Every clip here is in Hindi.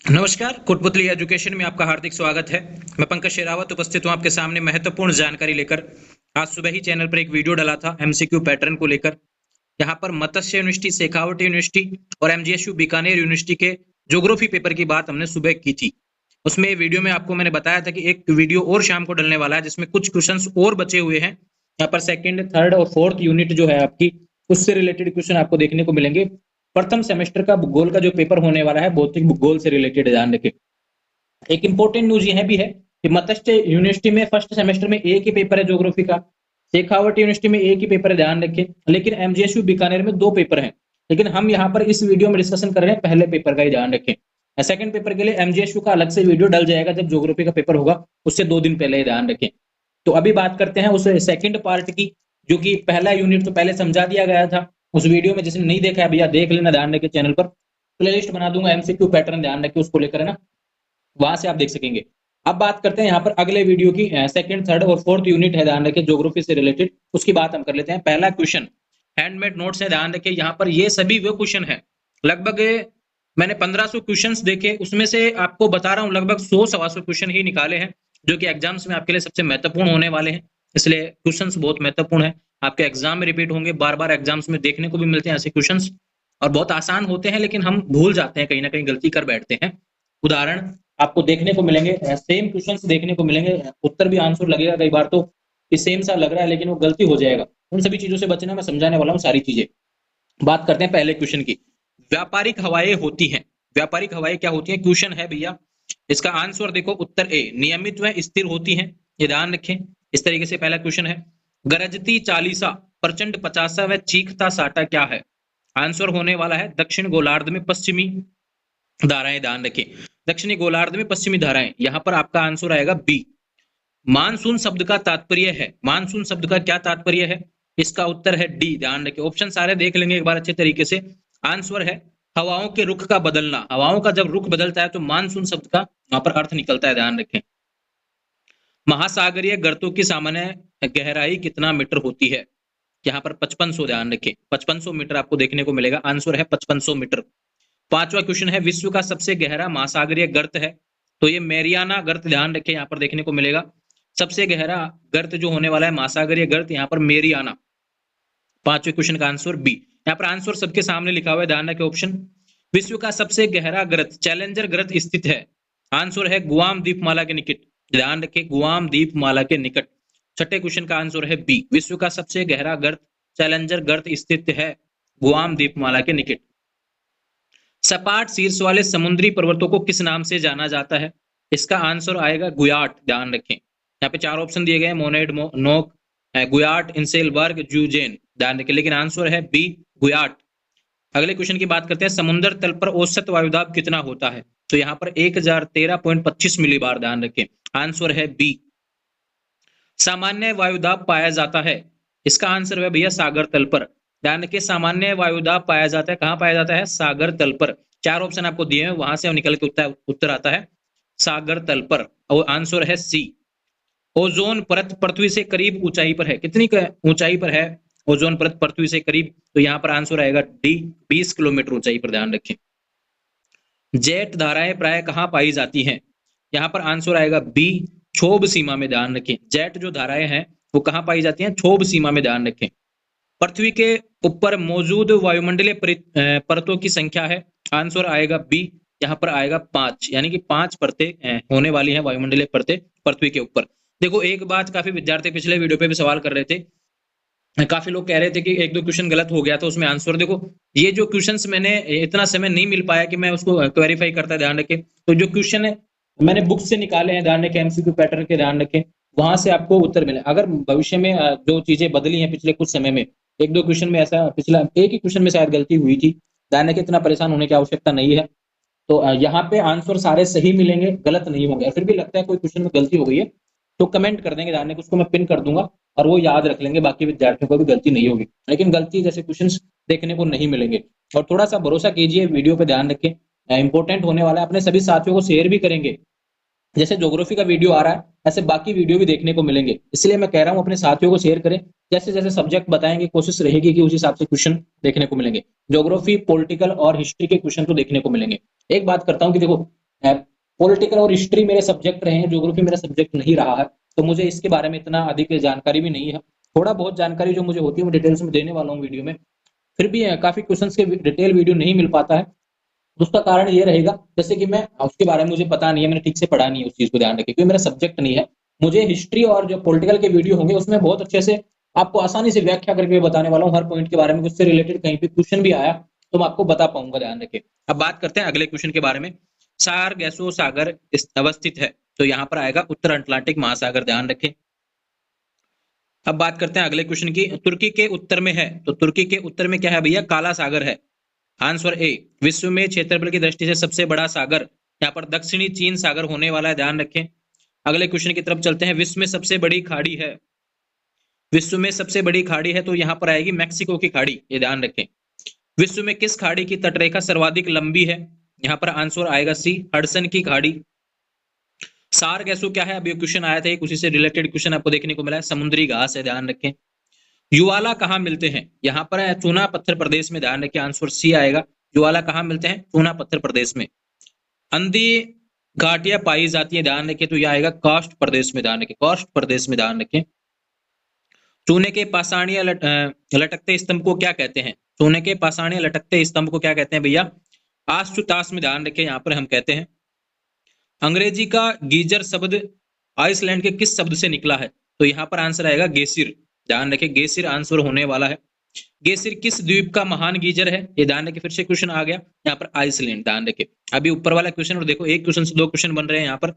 नमस्कार, कोटपुतली एजुकेशन में आपका हार्दिक स्वागत है। मैं पंकज शेरावत उपस्थित हूँ आपके सामने महत्वपूर्ण जानकारी लेकर। आज सुबह ही चैनल पर एक वीडियो डाला था एमसीक्यू पैटर्न को लेकर। यहाँ पर मत्स्य यूनिवर्सिटी, शेखावट यूनिवर्सिटी और एमजीएसयू बीकानेर यूनिवर्सिटी के ज्योग्राफी पेपर की बात हमने सुबह की थी। उसमें वीडियो में आपको मैंने बताया था कि एक वीडियो और शाम को डलने वाला है जिसमें कुछ क्वेश्चंस और बचे हुए हैं। यहाँ पर सेकंड, थर्ड और फोर्थ यूनिट जो है आपकी, उससे रिलेटेड क्वेश्चन आपको देखने को मिलेंगे। प्रथम सेमेस्टर का भूगोल का जो पेपर होने वाला है, भौतिक भूगोल से रिलेटेड, ध्यान रखें। एक इंपॉर्टेंट न्यूज यह भी है कि मत्स्य यूनिवर्सिटी में फर्स्ट सेमेस्टर में एक ही पेपर है ज्योग्राफी का, शेखावट यूनिवर्सिटी में एक ही पेपर है, ध्यान रखें। लेकिन एमजीएसयू बीकानेर में दो पेपर हैं। लेकिन हम यहाँ पर इस वीडियो में डिस्कशन कर रहे हैं पहले पेपर का ही, ध्यान रखें। सेकंड पेपर के लिए एमजीएसयू का अलग से वीडियो डल जाएगा जब ज्योग्राफी का पेपर होगा, उससे 2 दिन पहले ही, ध्यान रखें। तो अभी बात करते हैं उस सेकंड पार्ट की, जो कि पहला यूनिट तो पहले समझा दिया गया था उस वीडियो में। जिसने नहीं देखा है भैया देख लेना, ध्यान रखें। चैनल पर प्लेलिस्ट बना दूंगा एमसीक्यू पैटर्न, ध्यान रखें, उसको लेकर, है ना, वहां से आप देख सकेंगे। अब बात करते हैं यहाँ पर अगले वीडियो की। सेकंड, थर्ड और फोर्थ यूनिट है, ध्यान रखें, ज्योग्राफी से रिलेटेड, उसकी बात हम कर लेते हैं। पहला क्वेश्चन हैंडमेड नोट्स है, ध्यान रखें। यहाँ पर ये सभी वो क्वेश्चन है, लगभग मैंने 1500 क्वेश्चंस देखे, उसमें से आपको बता रहा हूँ लगभग 100-125 क्वेश्चन ही निकाले हैं, जो कि एग्जाम्स में आपके लिए सबसे महत्वपूर्ण होने वाले हैं। इसलिए क्वेश्चंस बहुत महत्वपूर्ण है, आपके एग्जाम में रिपीट होंगे, बार बार एग्जाम्स में देखने को भी मिलते हैं ऐसे क्वेश्चंस। और बहुत आसान होते हैं, लेकिन हम भूल जाते हैं, कहीं ना कहीं गलती कर बैठते हैं। उदाहरण आपको देखने को मिलेंगे, सेम क्वेश्चंस देखने को मिलेंगे, उत्तर भी आंसर लगेगा कई बार तो कि सेम सा लग रहा है लेकिन वो गलती हो जाएगा। उन सभी चीजों से बचना मैं समझाने वाला हूँ सारी चीजें। बात करते हैं पहले क्वेश्चन की। व्यापारिक हवाएं होती हैं, व्यापारिक हवाएं क्या होती हैं, क्वेश्चन है भैया। इसका आंसर देखो, उत्तर ए, नियमित व स्थिर होती हैं, ये ध्यान रखें। इस तरीके से पहला क्वेश्चन है। गरजती चालीसा, प्रचंड पचासा व चीखता साटा क्या है? आंसर होने वाला है दक्षिण गोलार्ध में पश्चिमी धाराएं, ध्यान रखें। दक्षिणी गोलार्ध में पश्चिमी धाराएं, यहां पर आपका आंसर आएगा बी। मानसून शब्द का तात्पर्य है, मानसून शब्द का क्या तात्पर्य है? इसका उत्तर है डी, ध्यान रखें। ऑप्शन सारे देख लेंगे एक बार अच्छे तरीके से। आंसर है हवाओं के रुख का बदलना, हवाओं का जब रुख बदलता है तो मानसून शब्द का वहां पर अर्थ निकलता है, ध्यान रखें। महासागरीय गर्तों की सामान्य गहराई कितना मीटर होती है? यहाँ पर 5500, ध्यान रखें, 5500 मीटर आपको देखने को मिलेगा। आंसर है 5500 मीटर। पांचवा क्वेश्चन है, विश्व का सबसे गहरा महासागरीय गर्त है, तो ये मैरियाना गर्त, ध्यान रखें, यहाँ पर देखने को मिलेगा। सबसे गहरा गर्त जो होने वाला है महासागरीय गर्त, यहाँ पर मैरियाना। पांचवें क्वेश्चन का आंसर बी। यहाँ पर आंसर सबके सामने लिखा हुआ है, ध्यान रखें। ऑप्शन, विश्व का सबसे गहरा गर्त चैलेंजर गर्त स्थित है, आंसर है गुआम द्वीपमाला के निकट, ध्यान रखें, गुआम द्वीपमाला के निकट। छठे क्वेश्चन का आंसर है बी, विश्व का सबसे गहरा गर्त चैलेंजर गर्त स्थित है गुआम द्वीपमाला के निकट। सपाट शीर्ष वाले समुद्री पर्वतों को किस नाम से जाना जाता है? इसका आंसर आएगा गुयाट, ध्यान रखें। यहाँ पे 4 ऑप्शन दिए गए हैं, मोनेड, नोक, गुयाट, इंसेलबर्ग, जूजेन, ध्यान रखें, लेकिन आंसर है बी, गुयाट। अगले क्वेश्चन की बात करते हैं, समुद्र तल पर औसत वायुदाब कितना होता है? तो यहाँ पर 1013.25 मिलीबार, ध्यान रखें, आंसर है बी। सामान्य वायुदाब पाया जाता है, इसका आंसर है भैया सागर तल पर, ध्यान रखिए। सामान्य वायुदाब पाया जाता है, कहां पाया जाता है? सागर तल पर। 4 ऑप्शन आपको दिए हैं, वहां से निकल के उत्तर आता है सागर तल पर, और आंसर है सी। ओजोन परत पृथ्वी से करीब ऊंचाई पर है, कितनी ऊंचाई पर है ओजोन परत पृथ्वी से करीब? तो यहाँ पर आंसर आएगा डी, 20 किलोमीटर ऊंचाई पर, ध्यान रखें। जेट धाराएं प्राय कहां पाई जाती हैं? यहाँ पर आंसर आएगा बी, क्षोभ सीमा में, ध्यान रखें। जेट जो धाराएं हैं वो कहां पाई जाती हैं? क्षोभ सीमा में, ध्यान रखें। पृथ्वी के ऊपर मौजूद वायुमंडलीय परतों की संख्या है, आंसर आएगा बी, यहाँ पर आएगा 5, यानी कि 5 परतें होने वाली हैं वायुमंडलीय परतें पृथ्वी के ऊपर। देखो एक बात, काफी विद्यार्थी पिछले वीडियो पे भी सवाल कर रहे थे, काफी लोग कह रहे थे कि 1-2 क्वेश्चन गलत हो गया था उसमें आंसर। देखो ये जो क्वेश्चंस, मैंने इतना समय नहीं मिल पाया कि मैं उसको क्वेरीफाई करता, ध्यान रखें। तो जो क्वेश्चन है मैंने बुक से निकाले हैं, ध्यान रखें, एमसीक्यू पैटर्न के, ध्यान रखें, वहां से आपको उत्तर मिले। अगर भविष्य में जो चीजें बदली हैं पिछले कुछ समय में, 1-2 क्वेश्चन में ऐसा, पिछला एक ही क्वेश्चन में शायद गलती हुई थी, ध्यान रखें, इतना परेशान होने की आवश्यकता नहीं है। तो यहाँ पे आंसर सारे सही मिलेंगे, गलत नहीं होंगे। फिर भी लगता है कोई क्वेश्चन में गलती हो गई है तो कमेंट कर देंगे, ध्यान रखें, उसको मैं पिन कर दूंगा और वो याद रख लेंगे, बाकी विद्यार्थियों को भी गलती नहीं होगी। लेकिन गलती जैसे क्वेश्चंस देखने को नहीं मिलेंगे। और थोड़ा सा भरोसा कीजिए, वीडियो पे ध्यान रखें, इंपॉर्टेंट होने वाला है। अपने सभी साथियों को शेयर भी करेंगे, जैसे ज्योग्राफी का वीडियो आ रहा है ऐसे बाकी वीडियो भी देखने को मिलेंगे। इसलिए मैं कह रहा हूं अपने साथियों को शेयर करें, जैसे जैसे सब्जेक्ट बताएंगे कोशिश रहेगी कि उस हिसाब से क्वेश्चन देखने को मिलेंगे। ज्योग्राफी, पॉलिटिकल और हिस्ट्री के क्वेश्चन तो देखने को मिलेंगे। एक बात करता हूं कि देखो पॉलिटिकल और हिस्ट्री मेरे सब्जेक्ट रहे हैं, ज्योग्राफी मेरा सब्जेक्ट नहीं रहा है, तो मुझे इसके बारे में इतना अधिक जानकारी भी नहीं है। थोड़ा बहुत जानकारी जो मुझे होती है वो डिटेल्स में देने वाला हूँ वीडियो में, फिर भी काफी क्वेश्चंस के डिटेल वीडियो नहीं मिल पाता है। उसका कारण ये रहेगा, जैसे कि मैं उसके बारे में मुझे पता नहीं है, मैंने ठीक से पढ़ा नहीं है, उस चीज को ध्यान रखिए, क्योंकि मेरा सब्जेक्ट नहीं है। मुझे हिस्ट्री और जो पॉलिटिकल के वीडियो होंगे उसमें बहुत अच्छे से आपको आसानी से व्याख्या करके बताने वाला हूँ, हर पॉइंट के बारे में, उससे रिलेटेड कहीं पे क्वेश्चन भी आया तो मैं आपको बता पाऊंगा, ध्यान रखिए। अब बात करते हैं अगले क्वेश्चन के बारे में। सारगेसो सागर अवस्थित है, तो यहाँ पर आएगा उत्तर अटलांटिक महासागर, ध्यान रखें। अब बात करते हैं अगले क्वेश्चन की। तुर्की के उत्तर में है, तो तुर्की के उत्तर में क्या है भैया? काला सागर है। Answer A. विश्व में क्षेत्रफल की दृष्टि से सबसे बड़ा सागर, यहाँ पर दक्षिणी चीन सागर होने वाला है, ध्यान रखें। अगले क्वेश्चन की तरफ चलते हैं। विश्व में सबसे बड़ी खाड़ी है, विश्व में सबसे बड़ी खाड़ी है, तो यहाँ पर आएगी मैक्सिको की खाड़ी, ये ध्यान रखें। विश्व में किस खाड़ी की तटरेखा सर्वाधिक लंबी है? यहाँ पर आंसर आएगा सी, हडसन की खाड़ी। सारगेसो क्या है? अभी क्वेश्चन आया था, एक उसी से रिलेटेड क्वेश्चन आपको देखने को मिला है, समुद्री घास है, ध्यान रखें। युवाला कहाँ मिलते हैं? यहाँ पर है चूना पत्थर प्रदेश में, ध्यान रखें, आंसर सी आएगा। युवाला कहाँ मिलते हैं? चूना पत्थर प्रदेश में। अंधी घाटियां पाई जाती है, ध्यान रखें, तो यह आएगा कास्ट प्रदेश में, ध्यान रखें, कास्ट प्रदेश में, ध्यान रखें। चूने के पाषाणीय लटकते स्तंभ को क्या कहते हैं? चूने के पाषाणीय लटकते स्तंभ को क्या कहते हैं भैया? आश्चुताश में, ध्यान रखें, यहाँ पर हम कहते हैं। अंग्रेजी का गीजर शब्द आइसलैंड के किस शब्द से निकला है? तो यहाँ पर आंसर आएगा गेसिर, ध्यान रखें, गेसिर आंसर होने वाला है। गेसिर किस द्वीप का महान गीजर है? ये ध्यान रखें, फिर से क्वेश्चन आ गया यहाँ पर, आइसलैंड, ध्यान रखें। अभी ऊपर वाला क्वेश्चन, और देखो एक क्वेश्चन से दो क्वेश्चन बन रहे हैं यहाँ पर।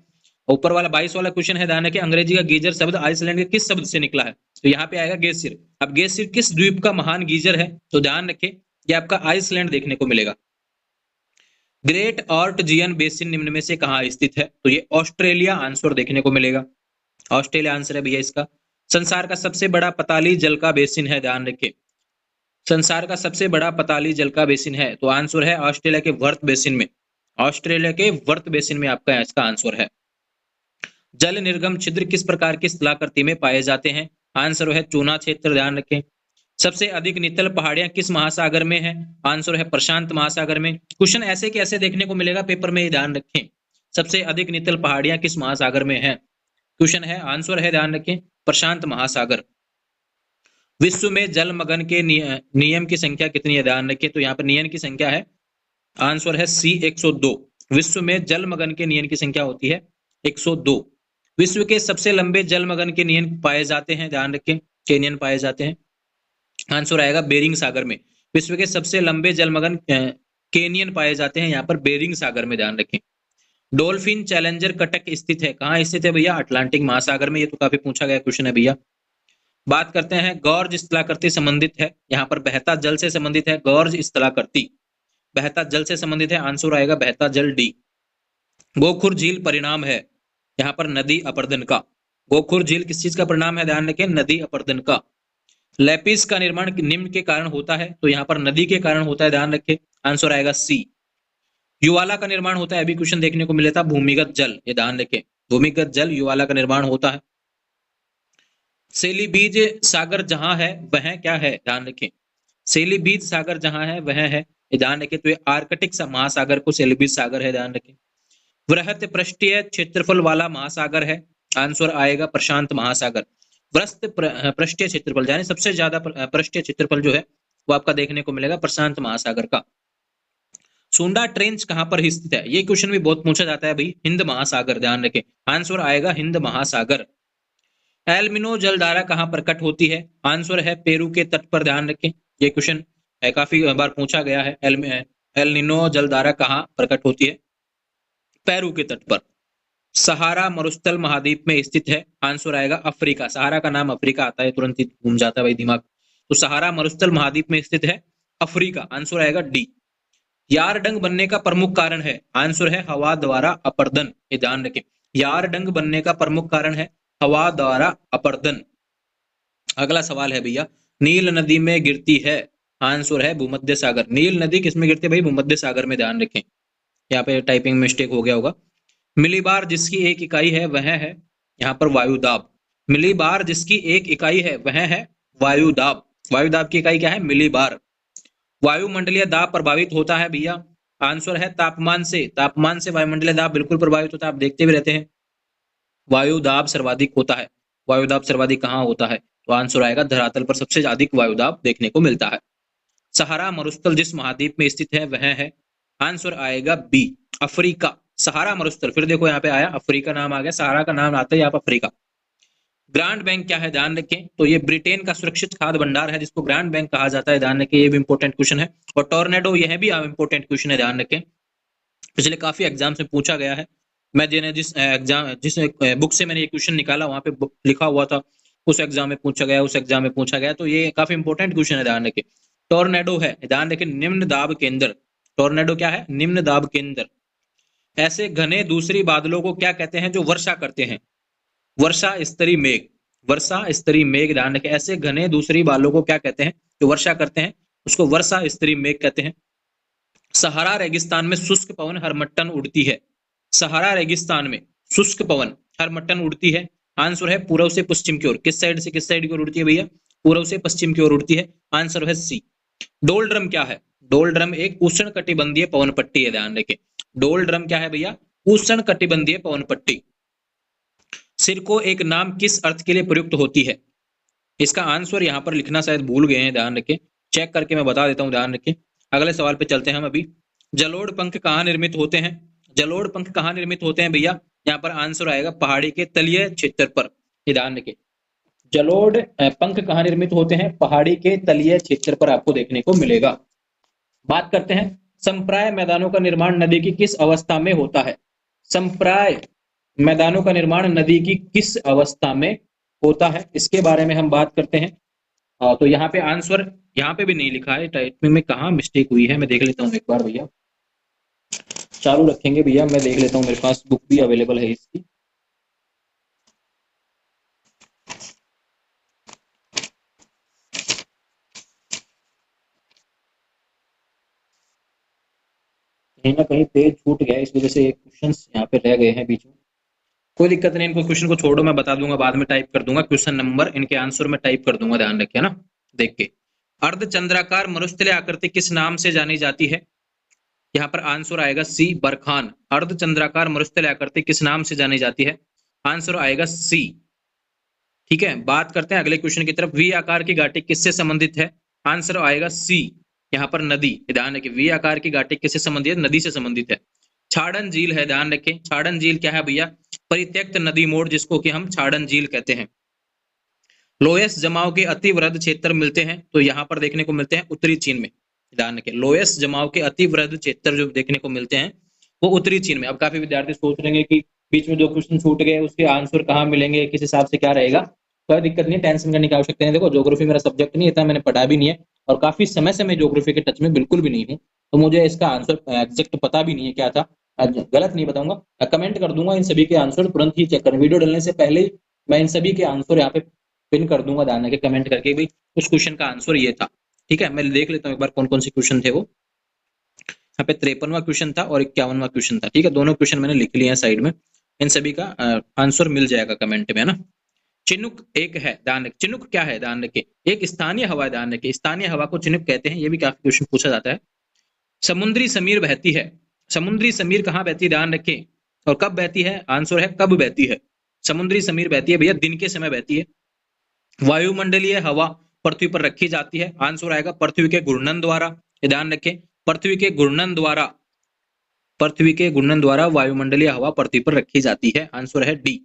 ऊपर वाला 22 वाला क्वेश्चन है, ध्यान रखें, अंग्रेजी का गीजर शब्द आइसलैंड के किस शब्द से निकला है? तो यहाँ पे आएगा गेसिर। अब गेसिर किस द्वीप का महान गीजर है? तो ध्यान रखें, ये आपका आइसलैंड देखने को मिलेगा। ग्रेट ऑर्टजियन बेसिन निम्न में से कहाँ स्थित है? तो ये ऑस्ट्रेलिया आंसर देखने को मिलेगा, ऑस्ट्रेलिया आंसर है भैया इसका। संसार का सबसे बड़ा पताली जल का बेसिन है, ध्यान रखें, संसार का सबसे बड़ा पताली जल का बेसिन है, तो आंसर है ऑस्ट्रेलिया के वर्थ बेसिन में, ऑस्ट्रेलिया के वर्थ बेसिन में आपका इसका आंसर है। जल निर्गम छिद्र किस प्रकार की स्थलाकृति में पाए जाते हैं? आंसर है चूना क्षेत्र, ध्यान रखें। सबसे अधिक नितल पहाड़ियां किस महासागर में है? आंसर है प्रशांत महासागर में। क्वेश्चन ऐसे के ऐसे देखने को मिलेगा पेपर में, ध्यान रखें, सबसे अधिक नितल पहाड़ियां किस महासागर में है? क्वेश्चन है, आंसर है, ध्यान रखें, प्रशांत महासागर। विश्व में जलमग्न के नियम की संख्या कितनी है? ध्यान रखें, तो यहाँ पर नियम की संख्या है, आंसर है सी 102। विश्व में जलमग्न के नियम की संख्या होती है 102। विश्व के सबसे लंबे जलमग्न के नियम पाए जाते हैं, ध्यान रखें, केनियन पाए जाते हैं, आंसर आएगा बेरिंग सागर में। विश्व के सबसे लंबे जलमग्न केनियन पाए जाते हैं यहाँ पर बेरिंग सागर में, ध्यान रखें। डॉल्फिन चैलेंजर कटक स्थित है, कहाँ स्थित है भैया? अटलांटिक महासागर में, ये तो काफी पूछा गया क्वेश्चन है भैया। बात करते हैं गॉर्ज स्थलाकृति संबंधित है, यहाँ पर बहता जल से संबंधित है, गॉर्ज स्थलाकृति बहता जल से संबंधित है, आंसर आएगा बहता जल डी। गोखुर झील परिणाम है, यहाँ पर नदी अपर्दन का, गोखुर झील किस चीज का परिणाम है? ध्यान रखें, नदी अपर्दन का। लैपिस का निर्माण निम्न के कारण होता है, तो यहाँ पर नदी के कारण होता है, ध्यान रखें, आंसर आएगा सी। युवाला का निर्माण होता है, अभी क्वेश्चन देखने को मिला था, भूमिगत जल, ये ध्यान रखें, भूमिगत जल युवाला का निर्माण होता है। सेलीबीज सागर जहां है वह क्या है? ध्यान रखें, सेलीबीज सागर जहां है वह है, ये ध्यान रखें, तो ये आर्कटिक महासागर को सेलीबीज सागर है, ध्यान रखें। वृहत पृष्ठीय क्षेत्रफल वाला महासागर है, आंसर आएगा प्रशांत महासागर। वृहत पृष्ठीय क्षेत्रफल यानी सबसे ज्यादा पृष्ठीय क्षेत्रफल जो है वो आपका देखने को मिलेगा प्रशांत महासागर का। सुंडा ट्रेंच कहां पर स्थित है? ये क्वेश्चन भी बहुत पूछा जाता है भाई, हिंद महासागर, ध्यान रखें, आंसर आएगा हिंद महासागर। एल्मिनो जलधारा कहां प्रकट होती है? आंसर है पेरू के तट पर, ध्यान रखें, ये क्वेश्चन काफी बार पूछा गया है। एल निनो जलधारा कहां प्रकट होती है? पेरू के तट पर। सहारा मरुस्थल महाद्वीप में स्थित है, आंसर आएगा अफ्रीका, सहारा का नाम अफ्रीका आता है, तुरंत ही घूम जाता है भाई दिमाग, तो सहारा मरुस्थल महाद्वीप में स्थित है अफ्रीका, आंसर आएगा डी। यारडंग बनने का प्रमुख कारण है? आंसर है हवा द्वारा अपर्दन, ये ध्यान रखें, यारडंग बनने का प्रमुख कारण है हवा द्वारा अपर्दन। अगला सवाल है भैया, नील नदी में गिरती है, आंसर है भूमध्य सागर। नील नदी किसमें गिरती है भाई? भूमध्य सागर में, ध्यान रखें, यहाँ पे टाइपिंग मिस्टेक हो गया होगा। मिलीबार जिसकी एक इकाई है वह है, यहाँ पर वायुदाब, मिलीबार जिसकी एक इकाई है वह है वायुदाब, वायुदाब की इकाई क्या है? मिलीबार। वायुमंडलीय दाब प्रभावित होता है भैया, आंसर है तापमान से। तापमान से वायुमंडलीय दाब बिल्कुल प्रभावित होता है, आप देखते भी रहते हैं वायु दाब सर्वाधिक होता है। वायु दाब सर्वाधिक कहाँ होता है? तो आंसर आएगा धरातल पर सबसे अधिक वायु दाब देखने को मिलता है। सहारा मरुस्थल जिस महाद्वीप में स्थित है वह है, आंसर आएगा बी अफ्रीका। सहारा मरुस्थल, फिर देखो यहाँ पे आया अफ्रीका नाम आ गया, सहारा का नाम आता है यहाँ पर अफ्रीका। ग्रांड बैंक क्या है ध्यान रखें, तो ये ब्रिटेन का सुरक्षित खाद्य भंडार है जिसको ग्रांड बैंक कहा जाता है, ध्यान रखें, ये भी इंपॉर्टेंट क्वेश्चन है। और टोर्नेडो यह भी इंपॉर्टेंट क्वेश्चन है, ध्यान रखें, पिछले काफी एग्जाम्स में पूछा गया है। मैं जिस एग्जाम जिस बुक से मैंने ये क्वेश्चन निकाला वहां पे लिखा हुआ था, उस एग्जाम में पूछा गया, उस एग्जाम में पूछा गया, तो ये काफी इंपॉर्टेंट क्वेश्चन है, ध्यान रखें। टोर्नेडो है, ध्यान रखें, निम्न दाब केंद्र। टोर्नेडो क्या है? निम्न दाब केंद्र। ऐसे घने दूसरी बादलों को क्या कहते हैं जो वर्षा करते हैं? वर्षा स्तरीय मेघ। वर्षा स्तरीय मेघ, ध्यान रखें, ऐसे घने दूसरी बादलों को क्या कहते हैं जो वर्षा करते हैं? उसको वर्षा स्तरीय मेघ कहते हैं। सहारा रेगिस्तान में शुष्क पवन हर मट्टन उड़ती है। सहारा रेगिस्तान में शुष्क पवन हर मट्टन उड़ती है, आंसर है पूर्व से पश्चिम की ओर। किस साइड से किस साइड की ओर उड़ती है भैया? पूर्व से पश्चिम की ओर उड़ती है, आंसर है सी। डोल ड्रम क्या है? डोल ड्रम एक उष्ण कटिबंधीय पवन पट्टी है, ध्यान रखें। डोल ड्रम क्या है भैया? उष्ण कटिबंधीय पवन पट्टी। सिर को एक नाम किस अर्थ के लिए प्रयुक्त होती है? इसका आंसर यहां पर लिखना शायद भूल गए हैं, ध्यान रखें, चेक करके मैं बता देता हूं, ध्यान रखें। अगले सवाल पे चलते हैं हम अभी। जलोढ़ पंख कहाँ निर्मित होते हैं? जलोढ़ पंख कहाँ निर्मित होते हैं भैया? यहाँ पर आंसर आएगा पहाड़ी के तलीय क्षेत्र पर, ध्यान रखें। जलोढ़ पंख कहाँ निर्मित होते हैं? पहाड़ी के तलीय क्षेत्र पर आपको देखने को मिलेगा। बात करते हैं संप्राय मैदानों का निर्माण नदी की किस अवस्था में होता है? संप्राय मैदानों का निर्माण नदी की किस अवस्था में होता है, इसके बारे में हम बात करते हैं। तो यहाँ पे आंसर यहाँ पे भी नहीं लिखा है, टाइपिंग में कहाँ मिस्टेक हुई है, मैं देख लेता हूँ एक बार भैया। चालू रखेंगे भैया, मैं देख लेता हूँ, मेरे पास बुक भी अवेलेबल है इसकी। कहीं ना कहीं पेज छूट गया, इस वजह से एक क्वेश्चन यहाँ पे रह गए हैं बीच में। कोई दिक्कत नहीं, इनको क्वेश्चन को छोड़ो, मैं बता दूंगा, बाद में टाइप कर दूंगा क्वेश्चन नंबर, इनके आंसर में टाइप कर दूंगा, ध्यान रखिए ना, देख के। अर्धचंद्राकार मरुस्थलीय आकृति किस नाम से जानी जाती है? यहाँ पर आंसर आएगा सी बरखान। अर्धचंद्राकार मरुस्थलीय आकृति किस नाम से जानी जाती है? आंसर आएगा सी। ठीक है, बात करते हैं अगले क्वेश्चन की तरफ। वी आकार की घाटी किससे संबंधित है? आंसर आएगा सी, यहाँ पर नदी। ध्यान रखें, वी आकार की घाटी किससे संबंधित है? नदी से संबंधित है। छाड़न झील है, ध्यान रखें, छाड़न झील क्या है भैया? परित्यक्त नदी मोड़, जिसको कि हम छाड़न झील कहते हैं। लोयस जमाव के अति वृहद क्षेत्र मिलते हैं, तो यहाँ पर देखने को मिलते हैं उत्तरी चीन में, ध्यान रखें। लोयस जमाव के अति वृहद क्षेत्र जो देखने को मिलते हैं वो उत्तरी चीन में। अब काफी विद्यार्थी सोच रहे हैं कि बीच में जो क्वेश्चन छूट गए उसके आंसर कहाँ मिलेंगे, किस हिसाब से क्या रहेगा। कोई दिक्कत नहीं, टेंशन करने की आवश्यकता नहीं। देखो, ज्योग्राफी मेरा सब्जेक्ट नहीं, इतना मैंने पढ़ा भी नहीं है, और काफी समय से मैं ज्योग्राफी के टच में बिल्कुल भी नहीं हूँ, तो मुझे इसका आंसर एग्जैक्ट पता भी नहीं है क्या था, गलत नहीं बताऊंगा, कमेंट कर दूंगा इन सभी के आंसर, तुरंत ही चेक करें, वीडियो डालने से पहले ही मैं इन सभी के आंसर यहाँ पे पिन कर दूंगा, ध्यान के कमेंट करके भाई उस क्वेश्चन का आंसर ये था। ठीक है, मैं देख लेता हूँ एक बार कौन कौन से क्वेश्चन थे वो। यहाँ पे 53वां क्वेश्चन था और 51वां क्वेश्चन था। ठीक है, दोनों क्वेश्चन मैंने लिख लिए हैं साइड में, इन सभी का आंसर मिल जाएगा कमेंट में, है ना। चिनुक एक है, ध्यान रखें, चिनुक क्या है, ध्यान रखें, एक स्थानीय हवा है, ध्यान रखें, स्थानीय हवा को चिनुक कहते हैं, ये भी काफी क्वेश्चन पूछा जाता है। समुद्री समीर बहती है, समुद्री समीर कहाँ बहती है, ध्यान रखें, और कब बहती है? आंसर है कब बहती है। समुद्री समीर बहती है भैया दिन के समय बहती है। वायुमंडलीय हवा पृथ्वी पर रखी जाती है, आंसर आएगा पृथ्वी के घूर्णन द्वारा, ध्यान रखें, पृथ्वी के घूर्णन द्वारा, पृथ्वी के घूर्णन द्वारा वायुमंडलीय हवा पृथ्वी पर रखी जाती है, आंसर है डी।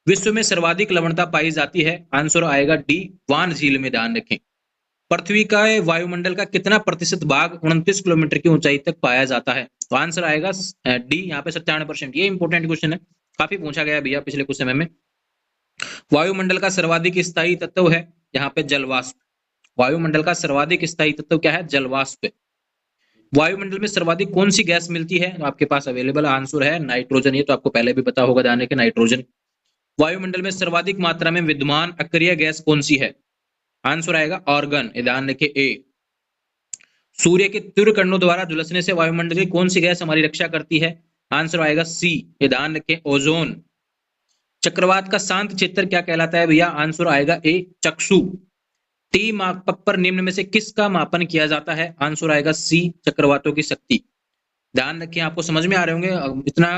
विश्व में सर्वाधिक लवणता पाई जाती है, आंसर आएगा डी, वान झील में, ध्यान रखें। पृथ्वी का वायुमंडल का कितना प्रतिशत भाग 29 किलोमीटर की ऊंचाई तक पाया जाता है? तो आंसर आएगा डी, यहाँ पे 97%। ये इंपॉर्टेंट क्वेश्चन है, काफी पूछा गया भैया पिछले कुछ समय में। वायुमंडल का सर्वाधिक स्थायी तत्व है यहाँ पे जलवाष्प। वायुमंडल का सर्वाधिक स्थायी तत्व क्या है? जलवाष्प। वायुमंडल में सर्वाधिक कौन सी गैस मिलती है? तो आपके पास अवेलेबल आंसर है नाइट्रोजन, ये तो आपको पहले भी पता होगा, जाने के नाइट्रोजन। वायुमंडल में सर्वाधिक मात्रा में विद्यमान अक्रिय गैस कौन सी है? आंसर आएगा ऑर्गन, ध्यान रखिए ए। सूर्य के तीव्र किरणों द्वारा झुलसने से वायुमंडल की कौन सी गैस हमारी रक्षा करती है? आंसर आएगा सी, ध्यान रखिए ओजोन। चक्रवात का शांत क्षेत्र क्या कहलाता है भैया? आंसर आएगा ए, चक्षु। टी मापक पर निम्न में से किसका मापन किया जाता है? आंसर आएगा सी, चक्रवातों की शक्ति। ध्यान रखिए, आपको समझ में आ रहे होंगे, इतना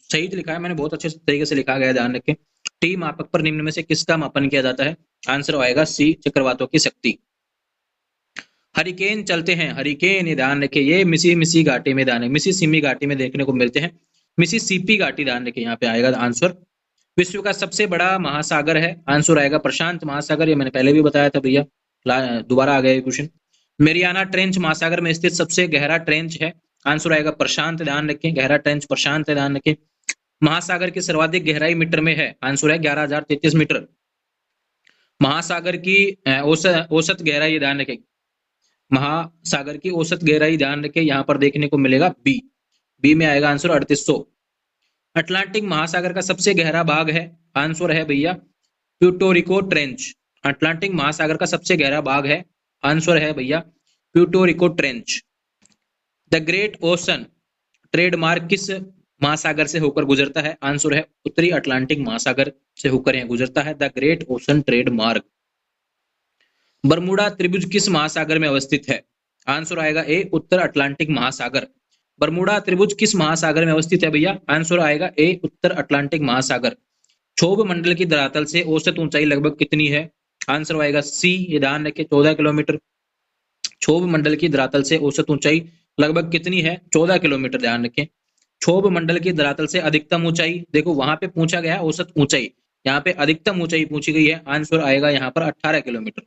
सही लिखा है मैंने, बहुत अच्छे तरीके से लिखा गया है, ध्यान रखें। टी मापक पर निम्न में से किसका मापन किया जाता है? आंसर आएगा सी, चक्रवातों की शक्ति। हरिकेन चलते हैं, हरिकेन, ये ध्यान रखिए, ये मिसी घाटी में, ध्यान, मिसिसिमी घाटी में देखने को मिलते हैं, मिसिसिपी घाटी, ध्यान रखिए, यहाँ पे आएगा आंसर। विश्व का सबसे बड़ा महासागर है, आंसर आएगा प्रशांत महासागर, ये मैंने पहले भी बताया था भैया, दोबारा आ गया ये क्वेश्चन। मेरियाना ट्रेंच महासागर में स्थित सबसे गहरा ट्रेंच है, आंसर आएगा प्रशांत, ध्यान रखें, गहरा ट्रेंच प्रशांत है, ध्यान रखें। महासागर की सर्वाधिक गहराई मीटर में है, आंसर है 11,033 मीटर। महासागर की औसत गहराई, ध्यान रखें, महासागर की औसत गहराई, ध्यान रखें, यहाँ पर देखने को मिलेगा बी में आएगा आंसर 3800। अटलांटिक महासागर का सबसे गहरा भाग है, आंसर है भैया प्यूर्टो ट्रेंच। अटलांटिक महासागर का सबसे गहरा भाग है, आंसर है भैया Puerto trench. The great ocean trademark किस महासागर से होकर गुजरता है? आंसर है उत्तरी अटलांटिक महासागर से होकर यह गुजरता है, the great ocean trademark. Bermuda त्रिभुज किस महासागर में अवस्थित है? आंसर आएगा ए, उत्तर अटलांटिक महासागर। बरमूडा त्रिभुज किस महासागर में अवस्थित है भैया? आंसर आएगा ए, उत्तर अटलांटिक महासागर। क्षोभ मंडल की धरातल से औसत ऊंचाई लगभग कितनी है? आंसर आएगा सी, ये ध्यान रखें, 14 किलोमीटर। क्षोभ मंडल की धरातल से औसत ऊंचाई लगभग कितनी है? 14 किलोमीटर, ध्यान रखें। क्षोभ मंडल की धरातल से अधिकतम ऊंचाई, देखो वहां पे पूछा गया औसत ऊंचाई, यहाँ पे अधिकतम ऊंचाई पूछी गई है, आंसर आएगा यहाँ पर 18 किलोमीटर।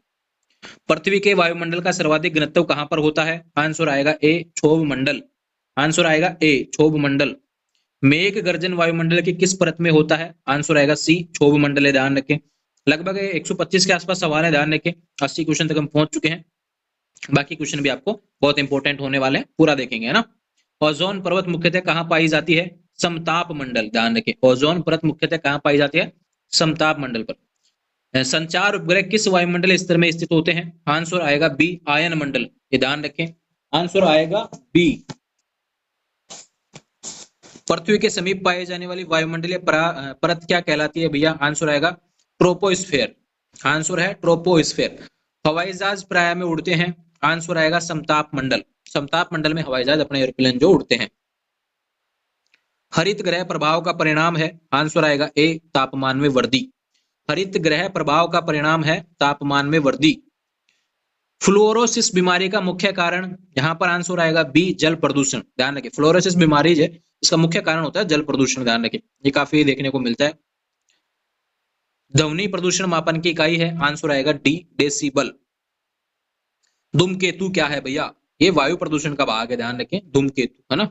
पृथ्वी के वायुमंडल का सर्वाधिक घनत्व कहां पर होता है? आंसर आएगा ए, क्षोभ मंडल, आंसर आएगा ए, क्षोभ मंडल। मेघ गर्जन वायुमंडल की किस परत में होता है? आंसर आएगा सी, क्षोभ मंडल है, ध्यान रखें। लगभग 125 के आसपास सवाल है, ध्यान रखें, 80 क्वेश्चन तक हम पहुंच चुके हैं, बाकी क्वेश्चन भी आपको बहुत इंपॉर्टेंट होने वाले हैं, पूरा देखेंगे, है ना। ओजोन परत मुख्यतः कहां पाई जाती है? समताप मंडल, ध्यान रखें, ओजोन परत मुख्यतः कहां पाई जाती है? समताप मंडल पर। संचार उपग्रह किस वायुमंडल स्तर में स्थित होते हैं? आंसर आएगा बी, आयन मंडल, ये ध्यान रखें, आंसर आएगा बी। पृथ्वी के समीप पाए जाने वाली वायुमंडलीय परत क्या कहलाती है भैया? आंसर आएगा ट्रोपोस्फेयर, आंसर है ट्रोपोस्फेयर। हवाई जहाज प्राय में उड़ते हैं, आंसर आएगा समताप मंडल, समताप मंडल में हवाई जहाज अपने एरोप्लेन जो उड़ते हैं। हरित ग्रह प्रभाव का परिणाम है, आंसर आएगा ए, तापमान में वृद्धि। हरित ग्रह प्रभाव का परिणाम है तापमान में वृद्धि। फ्लोरोसिस बीमारी का मुख्य कारण, यहां पर आंसर आएगा बी, जल प्रदूषण, ध्यान रखें, फ्लोरोसिस बीमारी है, इसका मुख्य कारण होता है जल प्रदूषण, ध्यान रखें, ये काफी देखने को मिलता है। ध्वनि प्रदूषण मापन की इकाई है, आंसर आएगा डी, डेसिबल। धूमकेतु क्या है भैया? ये वायु प्रदूषण का भाग है, ध्यान रखें, धूमकेतु, है ना।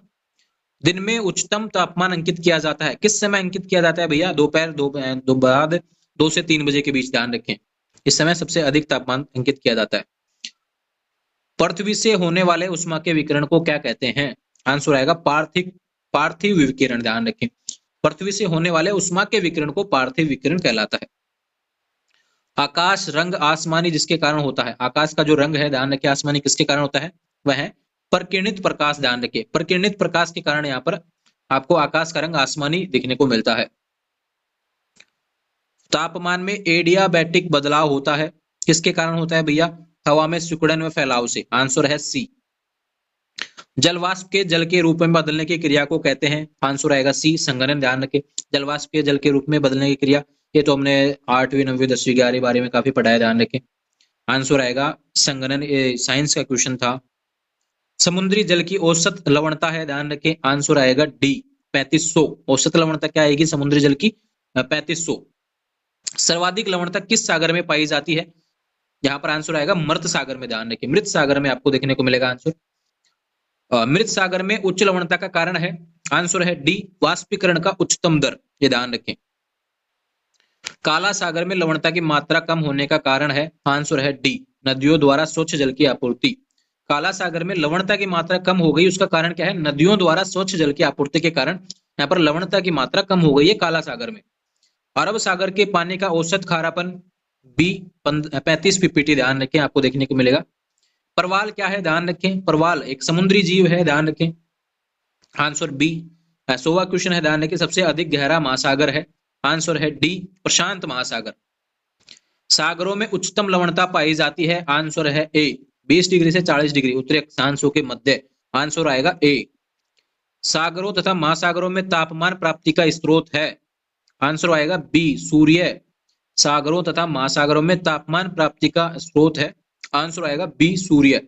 दिन में उच्चतम तापमान अंकित किया जाता है, किस समय अंकित किया जाता है भैया? दोपहर बाद 2 से 3 बजे के बीच, ध्यान रखें, इस समय सबसे अधिक तापमान अंकित किया जाता है। पृथ्वी से होने वाले उष्मा के विकिरण को क्या कहते हैं? आंसर आएगा पार्थिव विकिरण, ध्यान रखें, पृथ्वी से होने वाले उष्मा के विकिरण को पार्थिव विकिरण कहलाता है। आकाश रंग आसमानी जिसके कारण होता है, आकाश का जो रंग है, ध्यान रखें, आसमानी किसके कारण होता है? वह है प्रकिरणित प्रकाश, ध्यान रखिए, प्रकिरणित प्रकाश के कारण यहाँ पर आपको आकाश का रंग आसमानी दिखने को मिलता है। तापमान में एडियाबैटिक बदलाव होता है, किसके कारण होता है भैया? हवा में सिकुड़न व फैलाव से, आंसर है सी। जलवाष्प के जल के रूप में बदलने की क्रिया को कहते हैं, आंसर आएगा सी, संघनन, ध्यान रखें, जलवाष्प के जल के रूप में बदलने की क्रिया, ये तो हमने 8वीं 9वीं 10वीं 11वीं 12वीं में काफी पढ़ा है, ध्यान रखें, आंसर आएगा संघनन, ये साइंस का क्वेश्चन था। समुद्री जल की औसत लवणता है, ध्यान रखें, आंसर आएगा डी, 3500, औसत लवणता क्या आएगी समुद्री जल की? 3500। सर्वाधिक लवणता किस सागर में पाई जाती है? यहाँ पर आंसर आएगा मृत सागर में, ध्यान रखें, मृत सागर में आपको देखने को मिलेगा आंसर। मृत सागर में उच्च लवणता का कारण है, आंसर है डी, वाष्पीकरण का उच्चतम दर, ये ध्यान रखें। काला सागर में लवणता की मात्रा कम होने का कारण है, आंसर है डी, नदियों द्वारा स्वच्छ जल की आपूर्ति। काला सागर में लवणता की मात्रा कम हो गई, उसका कारण क्या है? नदियों द्वारा स्वच्छ जल की आपूर्ति के कारण यहाँ पर लवणता की मात्रा कम हो गई है काला सागर में। अरब सागर के पानी का औसत खारापन बी, 35 पीपीटी, ध्यान रखें, आपको देखने को मिलेगा। परवाल क्या है? ध्यान रखें, परवाल एक समुद्री जीव है, ध्यान रखें, आंसर बी। 100वां क्वेश्चन है, ध्यान रखें, सबसे अधिक गहरा महासागर है, आंसर है डी, प्रशांत महासागर। सागरों में उच्चतम लवणता पाई जाती है, आंसर है ए, 20 डिग्री से 40 डिग्री उत्तरी अक्षांशों के मध्य, आंसर आएगा ए। सागरों तथा महासागरों में तापमान प्राप्ति का स्रोत है? आंसर आएगा बी सूर्य। सागरों तथा महासागरों में तापमान प्राप्ति का स्रोत है, आंसर आएगा बी सूर्य।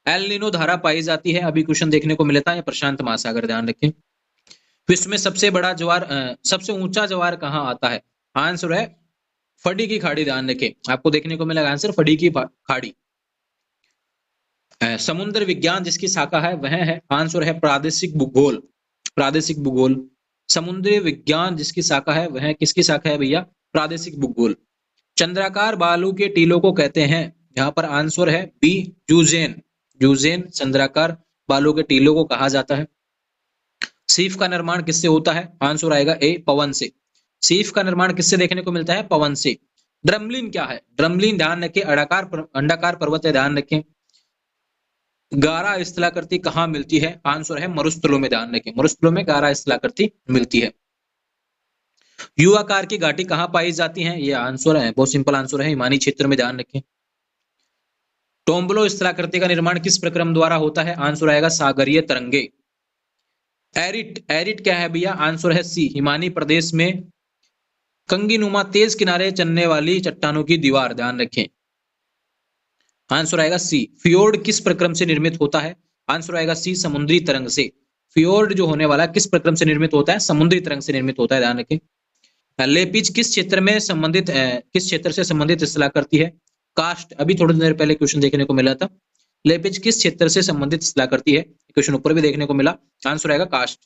एल नीनो धारा पाई जाती है, अभी क्वेश्चन देखने को मिलता है प्रशांत महासागर, ध्यान रखें। विश्व में सबसे बड़ा ज्वार सबसे ऊंचा ज्वार कहाँ आता है? आंसर है फडी की खाड़ी, ध्यान रखें, आपको देखने को मिलेगा आंसर फडी की खाड़ी। समुद्र विज्ञान जिसकी शाखा है वह है, आंसर है प्रादेशिक भूगोल। प्रादेशिक भूगोल। समुद्री विज्ञान जिसकी शाखा है वह किसकी शाखा है भैया? प्रादेशिक भूगोल। चंद्राकार बालू के टीलों को कहते हैं, यहाँ पर आंसर है बी जूजेन। जूजेन चंद्राकार बालू के टीलों को कहा जाता है। सीफ का निर्माण किससे होता है? आंसर आएगा ए पवन से। सीफ का निर्माण किससे देखने को मिलता है? पवन से। ड्रमलिन क्या है? ड्रमलिन ध्यान रखें अंडाकार पर्वत है, ध्यान रखें। गारा स्थलाकृति कहाँ मिलती है? आंसर है मरुस्थलों में, ध्यान रखें, मरुस्थलों में गारा स्थलाकृति मिलती है। यू आकार की घाटी कहाँ पाई जाती है? ये आंसर है, बहुत सिंपल आंसर है, हिमानी क्षेत्र में, ध्यान रखें। टोम्बलो स्थलाकृति का निर्माण किस प्रक्रम द्वारा होता है? आंसर आएगा सागरीय तरंगे। एरिट, एरिट क्या है भैया? आंसर है सी हिमानी प्रदेश में कंगीनुमा तेज किनारे चलने वाली चट्टानों की दीवार, ध्यान रखें, आंसर आएगा सी। फियोर्ड किस प्रक्रम से निर्मित होता है? आंसर आएगा सी समुद्री तरंग से। फियोर्ड जो होने वाला किस प्रक्रम से निर्मित होता है? समुद्री तरंग से निर्मित होता है, ध्यान रखें। लेपिज किस क्षेत्र में संबंधित किस क्षेत्र से संबंधित स्थलाकृति है? कास्ट, अभी थोड़ी देर पहले क्वेश्चन देखने को मिला था। लेपिज किस क्षेत्र से संबंधित स्थलाकृति है? क्वेश्चन ऊपर भी देखने को मिला, आंसर आएगा कास्ट।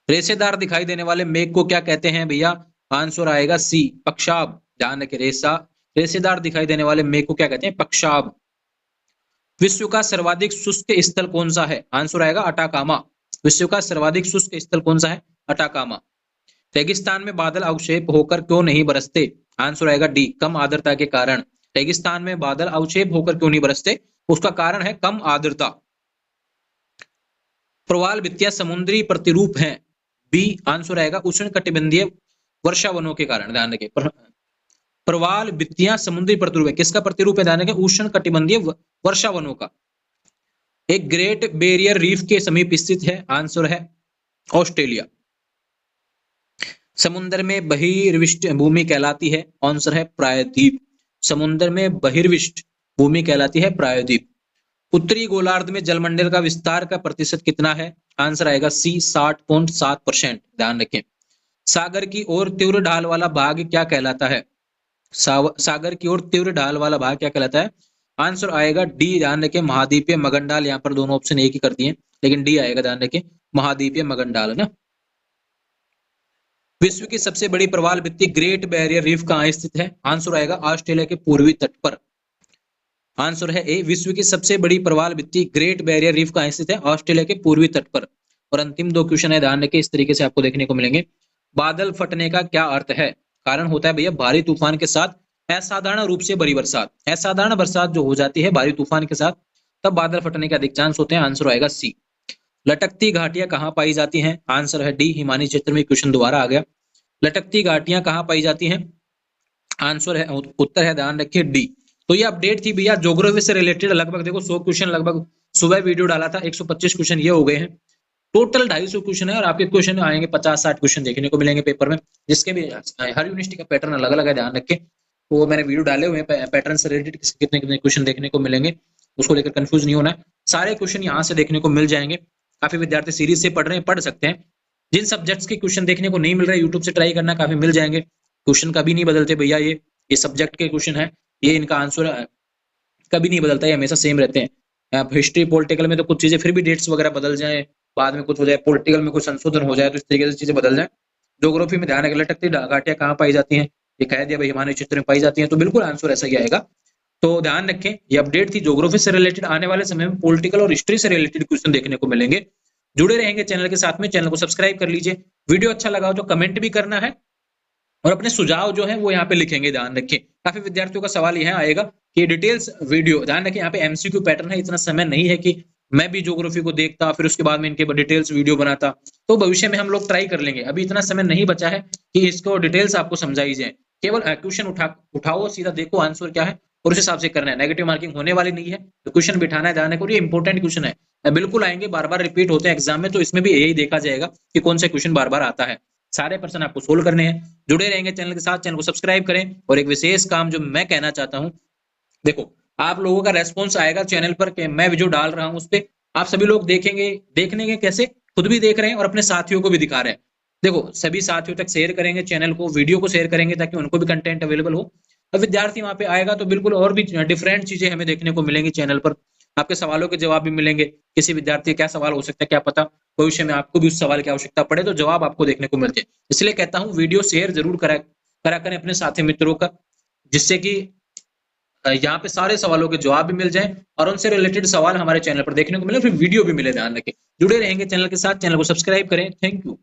रेशेदार दिखाई देने वाले मेघ को क्या कहते हैं भैया? आंसर आएगा सी पक्षाब, ध्यान रखें, रेशेदार दिखाई देने वाले मेघ को क्या कहते हैं? पक्षाब। विश्व का सर्वाधिक शुष्क स्थल कौन सा है? आंसर आएगा अटाकामा। विश्व का सर्वाधिक शुष्क स्थल कौन सा है? अटाकामा। रेगिस्तान में बादल अवक्षेप होकर क्यों नहीं बरसते? आंसर आएगा डी कम आर्द्रता के कारण। रेगिस्तान में बादल अवक्षेप होकर क्यों नहीं बरसते? उसका कारण है कम आर्द्रता। प्रवाल भित्तियां समुद्री प्रतिरूप हैं, बी आंसर आएगा उष्णकटिबंधीय वर्षा वनों के कारण, ध्यान रखें। प्रवाल भित्तियां समुद्री प्रतिरूप है, किसका प्रतिरूप है? ध्यान रखें, उष्णकटिबंधीय वर्षा वनों का। एक ग्रेट बैरियर रीफ के समीप स्थित है, आंसर है ऑस्ट्रेलिया। समुद्र में बहिर्विष्ट भूमि कहलाती है, आंसर है प्रायद्वीप। समुद्र में बहिर्विष्ट भूमि कहलाती है प्रायद्वीप। उत्तरी गोलार्ध में जलमंडल का विस्तार का प्रतिशत कितना है? आंसर आएगा सी 60.7%, ध्यान रखें। सागर की ओर तीव्र ढाल वाला भाग क्या कहलाता है? सागर की ओर तीव्र ढाल वाला भाग क्या कहलाता है? आंसर आएगा डी, ध्यान रखें, महाद्वीपीय मगनडाल। यहाँ पर दोनों ऑप्शन एक ही कर दिए, लेकिन डी आएगा, ध्यान रखें, महाद्वीपीय मगनडाल है ना। विश्व की सबसे बड़ी प्रवाल भित्ति ग्रेट बैरियर रीफ कहाँ स्थित है? आंसर आएगा ऑस्ट्रेलिया के पूर्वी तट पर। आंसर है ए, विश्व की सबसे बड़ी प्रवाल भित्ति ग्रेट बैरियर रीफ कहाँ स्थित है? ऑस्ट्रेलिया के पूर्वी तट पर। और अंतिम दो क्वेश्चन है, ध्यान रखें, इस तरीके से आपको देखने को मिलेंगे। बादल फटने का क्या अर्थ है? कारण होता है भैया भारी तूफान के साथ असाधारण रूप से बड़ी बरसात। असाधारण बरसात जो हो जाती है भारी तूफान के साथ, तब बादल फटने के अधिक चांस होते हैं, आंसर आएगा सी। लटकती घाटियां कहाँ पाई जाती हैं? आंसर है डी, हिमानी क्षेत्र में। क्वेश्चन दोबारा आ गया, लटकती घाटियां कहाँ पाई जाती हैं? आंसर है, उत्तर है, ध्यान रखिए, डी। तो ये अपडेट थी भैया ज्योग्राफी से रिलेटेड। लगभग देखो 100 क्वेश्चन लगभग सुबह वीडियो डाला था, 125 क्वेश्चन ये हो गए हैं। टोटल 250 क्वेश्चन है और आपके क्वेश्चन आएंगे 50-60 क्वेश्चन देखने को मिलेंगे पेपर में, जिसके भी हर यूनिवर्सिटी का पैटर्न अलग अलग है, ध्यान रखें। तो मैंने वीडियो डाले हुए हैं पैटर्न से रिलेटेड, कितने कितने क्वेश्चन देखने को मिलेंगे, उसको लेकर कंफ्यूज नहीं होना है। सारे क्वेश्चन यहाँ से देखने को मिल जाएंगे। काफी विद्यार्थी सीरीज से पढ़ रहे हैं, पढ़ सकते हैं। जिन सब्जेक्ट्स के क्वेश्चन देखने को नहीं मिल रहे, यूट्यूब से ट्राई करना, काफी मिल जाएंगे। क्वेश्चन कभी नहीं बदलते भैया, ये सब्जेक्ट के क्वेश्चन है, ये इनका आंसर कभी नहीं बदलता है, हमेशा सेम रहते हैं। हिस्ट्री पॉलिटिकल में तो कुछ चीजें फिर भी डेट्स वगैरह बदल जाए, बाद में कुछ हो जाए, पॉलिटिकल में कुछ संशोधन हो जाए, तो इस तरीके से चीजें बदल जाए। ज्योग्राफी में ध्यान रखें, लटकती घाटियां कहाँ पाई जाती हैं? ये कह दिया भाई हिमालय क्षेत्र में पाई जाती हैं, तो बिल्कुल आंसर ऐसा ही आएगा। तो ध्यान रखें, ये अपडेट थी ज्योग्राफी से रिलेटेड। आने वाले समय में पॉलिटिकल और हिस्ट्री से रिलेटेड क्वेश्चन देखने को मिलेंगे। जुड़े रहेंगे चैनल के साथ में, चैनल को सब्सक्राइब कर लीजिए। वीडियो अच्छा लगा हो तो कमेंट भी करना है और अपने सुझाव जो है वो यहाँ पे लिखेंगे, ध्यान रखिए। काफी विद्यार्थियों का सवाल यह आएगा कि डिटेल्स वीडियो, ध्यान रखिए, यहाँ पे एमसीक्यू पैटर्न है, इतना समय नहीं है कि मैं भी ज्योग्राफी को देखता फिर उसके बाद में इनके डिटेल्स वीडियो बनाता। तो भविष्य में हम लोग ट्राई कर लेंगे, अभी इतना समय नहीं बचा है कि इसको डिटेल्स आपको समझाई जाए। केवल क्वेश्चन उठाओ, सीधा देखो आंसर क्या है और उस हिसाब से करना है। नेगेटिव मार्किंग होने वाली नहीं है, तो क्वेश्चन बिठाना है ध्यान रखो, ये इंपॉर्टेंट क्वेश्चन है, बिल्कुल आएंगे, बार बार रिपीट होते हैं एग्जाम में, तो इसमें भी यही देखा जाएगा कि कौन सा क्वेश्चन बार बार आता है। सारे प्रश्न आपको सोल्व करने हैं। जुड़े रहेंगे चैनल के साथ, चैनल को सब्सक्राइब करें। और एक विशेष काम जो मैं कहना चाहता हूं, देखो आप लोगों का रेस्पॉन्स आएगा चैनल पर कि मैं वीडियो डाल रहा हूं, उस पर आप सभी लोग देखेंगे, देखने के कैसे, खुद भी देख रहे हैं और अपने साथियों को भी दिखा रहे हैं। देखो सभी साथियों तक शेयर करेंगे, चैनल को, वीडियो को शेयर करेंगे ताकि उनको भी कंटेंट अवेलेबल हो। और विद्यार्थी वहां पे आएगा तो बिल्कुल और भी डिफरेंट चीजें हमें देखने को मिलेंगी चैनल पर। आपके सवालों के जवाब भी मिलेंगे, किसी विद्यार्थी का क्या सवाल हो सकता है, क्या पता भविष्य में आपको भी उस सवाल की आवश्यकता पड़े तो जवाब आपको देखने को मिलते हैं। इसलिए कहता हूं वीडियो शेयर जरूर करा करें अपने साथी मित्रों का, जिससे कि यहाँ पे सारे सवालों के जवाब भी मिल जाएं और उनसे रिलेटेड सवाल हमारे चैनल पर देखने को मिले, फिर वीडियो भी मिले। ध्यान रखें, जुड़े रहेंगे चैनल के साथ, चैनल को सब्सक्राइब करें। Thank you.